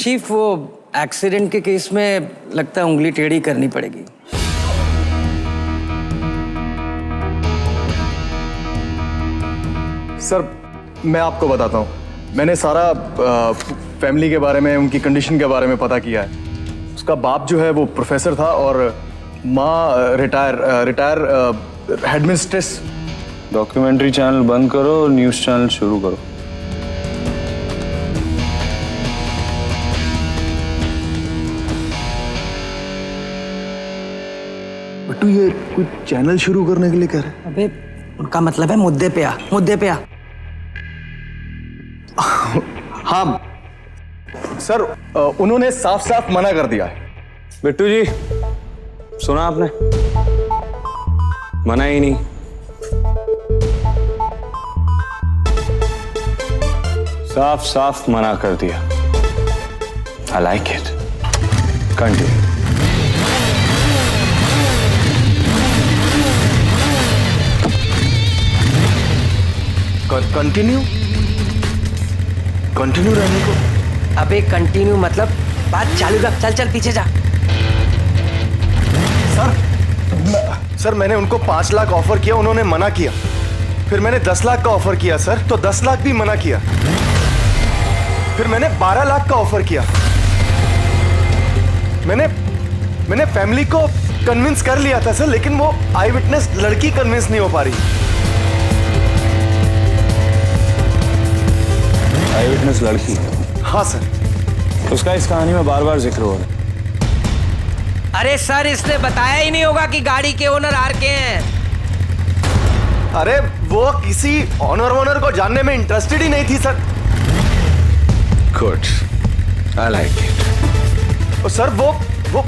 Chief वो accident के case में लगता है उंगली टेढ़ी करनी पड़ेगी। सर मैं आपको बताता हूँ, मैंने सारा फैमिली के बारे में, उनकी कंडीशन के बारे में पता किया है। उसका बाप जो है वो प्रोफेसर था और माँ रिटायर हेडमिस्ट्रेस। डॉक्यूमेंट्री चैनल बंद करो और न्यूज़ चैनल शुरू करो। बट्टू ये कुछ चैनल शुरू करने के लिए कह रहे हैं? अबे उनका मतलब है मुद्दे पे आ, मुद्दे पे आ। हाँ सर, उन्होंने साफ साफ मना कर दिया है। बिट्टू जी सुना आपने, मना ही नहीं। साफ साफ मना कर दिया। I like it. Continue. Continue रहने को? अबे कंटिन्यू मतलब बात चालू रख, चल चल पीछे जा। सर मैंने उनको 5 लाख ऑफर किया, उन्होंने मना किया। फिर मैंने 10 लाख का ऑफर किया सर, तो 10 लाख भी मना किया। फिर मैंने 12 लाख का ऑफर किया। मैंने फैमिली को कन्विंस कर लिया था सर, लेकिन वो आई विटनेस लड़की कन्विंस नहीं हो पा रही। आई विटनेस लड़की? हाँ सर। उसका इस कहानी में बार बार जिक्र हो रहा है। अरे सर इसने बताया ही नहीं होगा कि गाड़ी के ओनर आर के हैं। अरे वो किसी ऑनर को जानने में इंटरेस्टेड ही नहीं थी sir. Good, I like it. और सर वो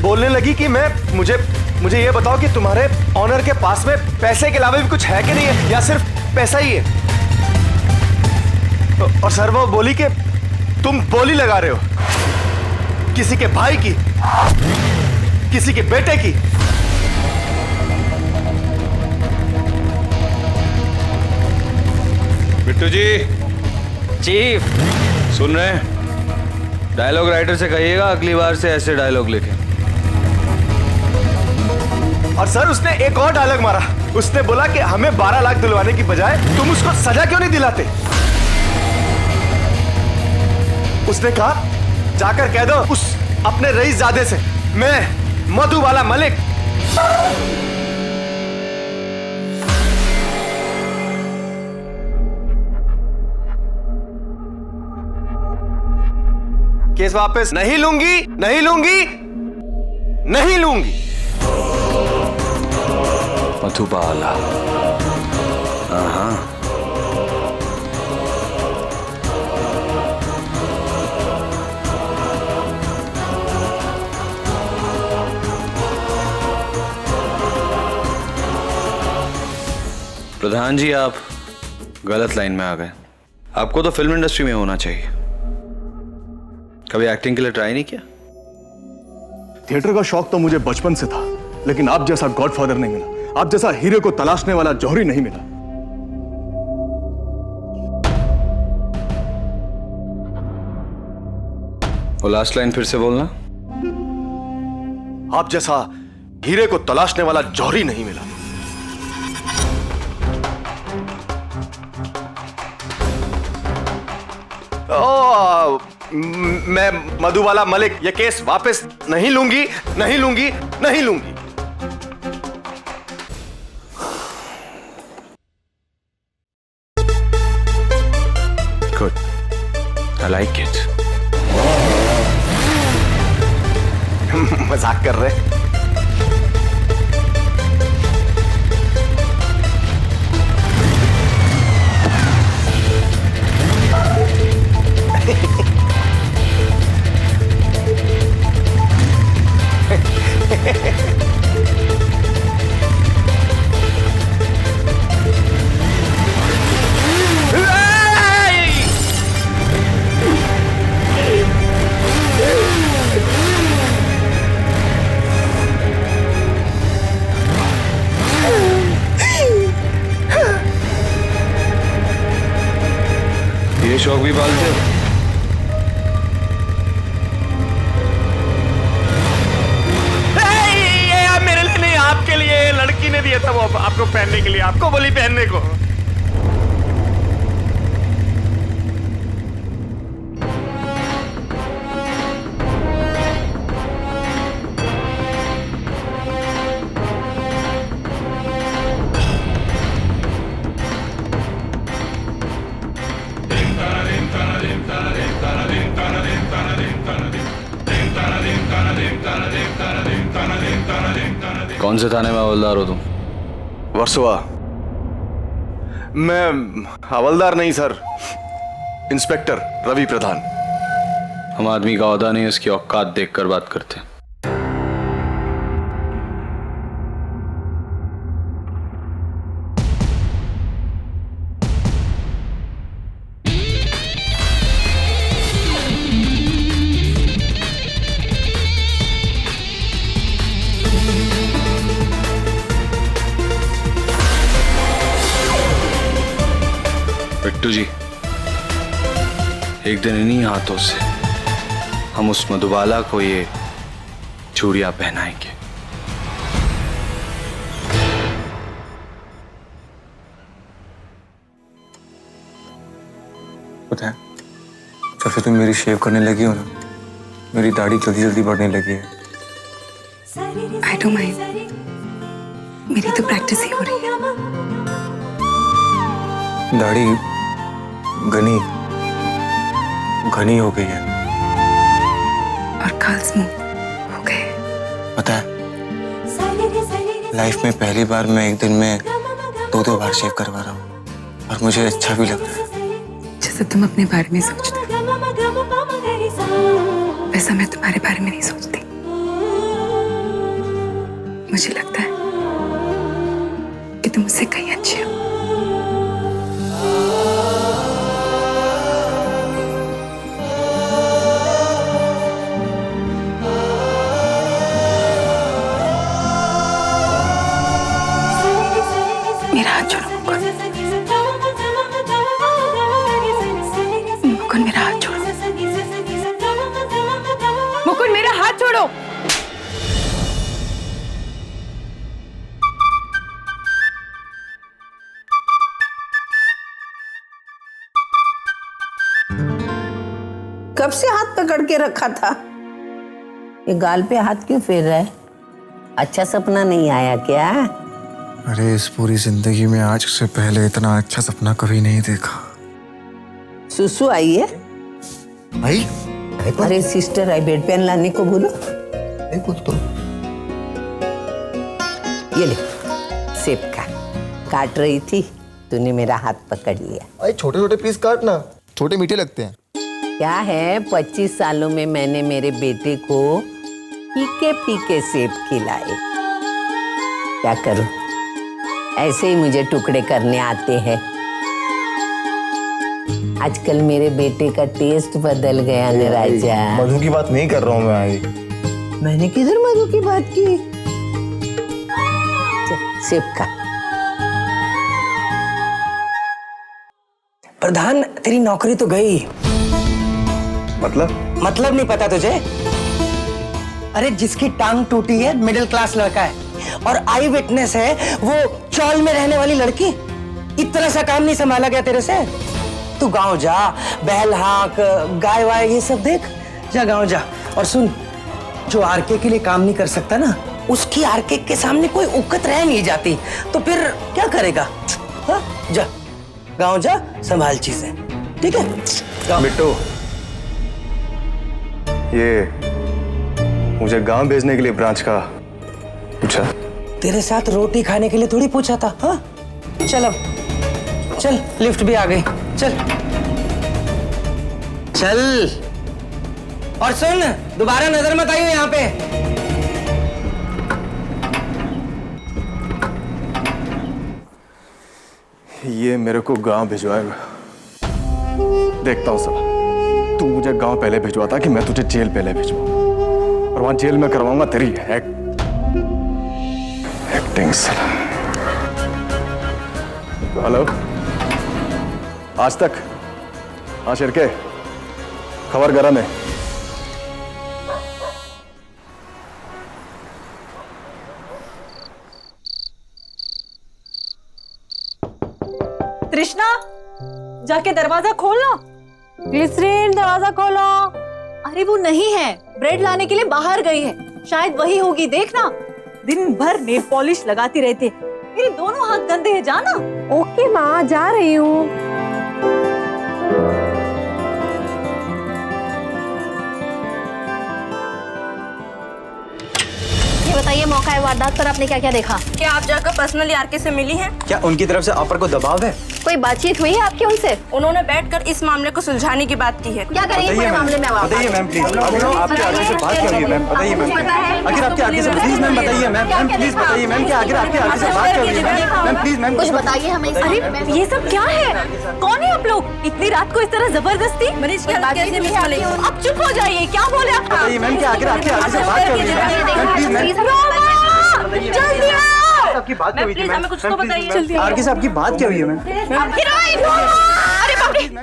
बोलने लगी कि मुझे ये बताओ कि तुम्हारे ऑनर के पास में पैसे के अलावा भी कुछ है कि नहीं है, या सिर्फ पैसा ही है। और सर वो बोली कि तुम बोली लगा रहे हो किसी के भाई की, किसी के बेटे की। बिट्टू जी। चीफ सुन रहे हैं? डायलॉग राइटर से कहिएगा अगली बार से ऐसे डायलॉग लिखे। और सर उसने एक और डायलॉग मारा। उसने बोला कि हमें 12 लाख दिलवाने की बजाय तुम उसको सजा क्यों नहीं दिलाते। उसने कहा जाकर कह दो उस अपने रईसजादे से, मैं मधुबाला मलिक केस वापस नहीं लूंगी, नहीं लूंगी, नहीं लूंगी। मधुबाला। हाँ। प्रधान जी आप गलत लाइन में आ गए। आपको तो फिल्म इंडस्ट्री में होना चाहिए। कभी एक्टिंग के लिए ट्राई नहीं किया? थिएटर का शौक तो मुझे बचपन से था, लेकिन आप जैसा गॉडफादर नहीं मिला, आप जैसा हीरे को तलाशने वाला जौहरी नहीं मिला। वो लास्ट लाइन फिर से बोलना। आप जैसा हीरे को तलाशने वाला जौहरी नहीं मिला। मैं मधुबाला मलिक ये केस वापस नहीं लूंगी, नहीं लूंगी, नहीं लूंगी। Good, I like it. मजाक कर रहे? ये शौक भी पालते हो? दे दिया था वो आपको पहनने के लिए, आपको बोली पहनने को। कौन से थाने में हवलदार हो तुम? वर्सोवा। मैं हवलदार नहीं सर, इंस्पेक्टर रवि प्रधान। हम आदमी का औहदा नहीं, इसकी औकात देखकर बात करते हैं। बिट्टू जी, एक दिन इन्हीं हाथों से हम उस मधुबाला को ये चूड़ियां पहनाएंगे। पता है, जब से तुम मेरी शेव करने लगी हो ना, मेरी दाढ़ी जल्दी जल्दी बढ़ने लगी है। I don't mind. मेरी तो प्रैक्टिस ही हो रही है। दाढ़ी घनी हो गई है और खाल स्मूथ हो गए। पता है, लाइफ में पहली बार मैं एक दिन में 2-2 बार शेव करवा रहा हूँ और मुझे अच्छा भी लग रहा है। जैसे तुम अपने बारे में सोचते हो, वैसा मैं तुम्हारे बारे में नहीं सोचती। मुझे लगता है कि तुम मुझसे कहीं अच्छे हो। मेरा हाथ छोड़ो मुकुंद। मुकुंद मेरा हाथ छोड़ो। मुकुंद मेरा हाथ छोड़ो। कब से हाथ पकड़ के रखा था? ये गाल पे हाथ क्यों फेर रहा है? अच्छा सपना नहीं आया क्या? अरे इस पूरी जिंदगी में आज से पहले इतना अच्छा सपना कभी नहीं देखा। सुसु आई है? आई? अरे सिस्टर आई, बेड पेन लाने को बोलो। कुछ तो ये ले, सेब का। काट रही थी, तूने मेरा हाथ पकड़ लिया। भाई छोटे छोटे पीस काटना, छोटे मीठे लगते हैं। क्या है, 25 सालों में मैंने मेरे बेटे को फीके फीके सेब खिलाए। क्या करूं, ऐसे ही मुझे टुकड़े करने आते हैं। आजकल मेरे बेटे का टेस्ट बदल गया न राजा। मधु की बात नहीं कर रहा हूँ मैं। आई मैंने किधर मधु की बात की? सेब का। प्रधान, तेरी नौकरी तो गई। मतलब नहीं पता तुझे? अरे जिसकी टांग टूटी है मिडिल क्लास लड़का है, और आई विटनेस है वो चौल में रहने वाली लड़की। इतना सा काम नहीं संभाला गया तेरे से? तू गांव जा, बैल हाँक, गाय वाय ये सब देख। जा गांव जा। और सुन, जो आरके के लिए काम नहीं कर सकता ना, उसकी आरके के सामने कोई उकत रह नहीं जाती, तो फिर क्या करेगा? हाँ? जा गांव जा, संभाल चीजें, ठीक है? बिट्टू, ये मुझे गांव भेजने के लिए ब्रांच का पूछा? तेरे साथ रोटी खाने के लिए थोड़ी पूछा था। हाँ चल, अब चल, लिफ्ट भी आ गई। चल चल। और सुन, दोबारा नजर मत आइयो यहाँ पे। ये मेरे को गांव भिजवाएगा। देखता हूँ साला, तू मुझे गांव पहले भिजवा था कि मैं तुझे जेल पहले भिजवाऊं, और वहां जेल में करवाऊंगा तेरी एक्टिंग साला। हेलो, आज तक। हाँ शिरके, खबर गरम है। कृष्णा, जाके दरवाजा खोलो। ग्लिसरीन, दरवाजा खोलो। अरे वो नहीं है, ब्रेड लाने के लिए बाहर गई है, शायद वही होगी। देखना, दिन भर नेल पॉलिश लगाती रहती है। मेरे दोनों हाथ गंदे हैं, जाना। ओके माँ, जा रही हूँ। ये बताइए, मौका है वारदात पर आपने क्या क्या देखा? क्या आप जाकर पर्सनली आरके से मिली हैं? क्या उनकी तरफ से ऑफर को दबाव है? कोई बातचीत हुई है आपकी उनसे? उन्होंने बैठकर इस मामले को सुलझाने की बात की है। क्या करेंगे पूरे मामले में? बताइए मैम प्लीज, आपके आगे से बात कर रही है मैम, बताइए मैम, आखिर आपके आगे से प्लीज मैम बताइए मैम, प्लीज बताइए मैम, क्या आखिर आपके आगे से बात कर रही है मैम, प्लीज मैम कुछ बताइए हमें। अरे ये सब क्या है? कौन है आप लोग? इतनी रात को इस तरह जबरदस्ती? मनीष की हालत कैसी है मिस मलिक? आप चुप हो जाइए, क्या बोले आप? बताइए मैम, क्या आखिर आपके आगे से बात कर रही है मैम, प्लीज मैम, जल्दी आओ। आपकी बात क्या हुई थी मैम? हमें कुछ तो बताइए। आरके से आपकी बात क्या हुई है मैम? अरे बाप रे, मैं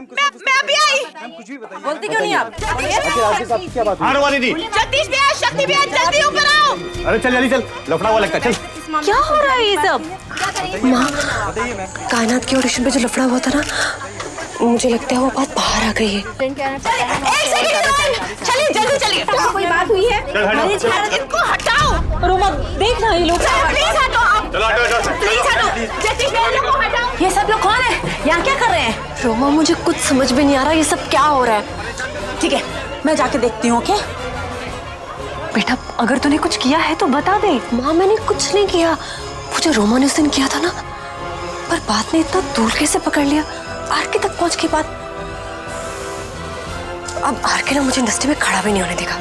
अभी आई। कुछ भी बताइए। बोलती क्यों नहीं आप? आखिर आरके से आपकी क्या बात हुई? हार वाली दी। जगदीश भैया, शक्ति भैया, जल्दी ऊपर आओ। अरे चल जल्दी चल, लफड़ा हुआ लगता है, चल। क्या हो रहा है ये सब? माँ, बताइए मैम। कायनात के ऑडिशन पे जो लफड़ा हुआ था ना, मुझे लगता है वो बात बाहर आ गई है। चलिए जल्दी चलिए। कोई बात हुई है? मनीष की हालत, इनको हटाओ। रोमा, देखना ये लोग। प्लीज हटो आप, चलो हटो। प्लीज हटो। जगदीश भैया, इनको हटाओ। ये सब लोग कौन है? यहाँ क्या कर रहे हैं? रोमा, मुझे कुछ समझ में नहीं आ रहा ये सब क्या हो रहा है। ठीक है, मैं जाके देखती हूँ। ओके बेटा, अगर तूने कुछ किया है तो बता दे। माँ, मैंने कुछ नहीं किया। वो जो रोमा ने उस दिन किया था ना, पर बात ने इतना दूर कैसे पकड़ लिया, आरके तक पहुंच की बात। अब आरके ने मुझे इंडस्ट्री में खड़ा भी नहीं होने देगा।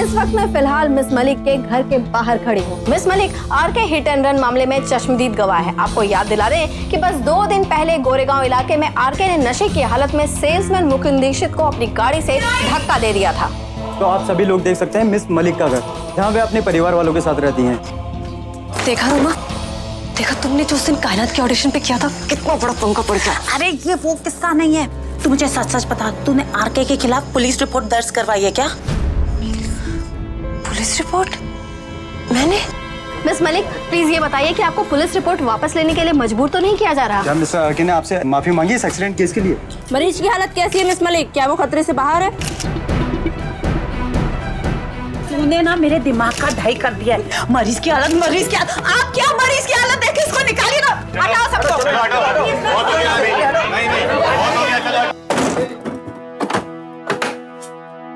इस वक्त मैं फिलहाल मिस मलिक के घर के बाहर खड़ी हूँ। Miss Malik RK hit and run मामले में चश्मदीद गवाह है। आपको याद दिला दें कि बस 2 दिन पहले गोरेगांव इलाके में आरके ने नशे की हालत में सेल्समैन मुकुंद दीक्षित को अपनी गाड़ी से धक्का दे दिया था। तो आप सभी लोग देख सकते हैं मिस मलिक का घर, जहाँ वे अपने परिवार वालों के साथ रहती हैं। देखा रोमा, देखा तुमने जो उस दिन कायनात के ऑडिशन पे किया था, कितना बड़ा पंगा पड़ गया। अरे ये वो किस्सा नहीं है। तू मुझे सच सच बता, तूने आरके के खिलाफ पुलिस रिपोर्ट दर्ज करवाई है क्या? Police report? मैंने? मिस मलिक, प्लीज ये बताइए कि आपको पुलिस रिपोर्ट वापस लेने के लिए मजबूर तो नहीं किया जा रहा? क्या मिस्टर आरके ने आपसे माफी मांगी इस एक्सीडेंट केस के लिए? मनीष की हालत कैसी है मिस मलिक? क्या वो खतरे से बाहर है? तूने ना मेरे दिमाग का ढाई कर दिया है। मरीज की हालत, मरीज की हालत। आप क्या मरीज की हालत देख, इसको निकालिए ना, हटाओ सबको। चलो हटो। बहुत हो गया अभी। नहीं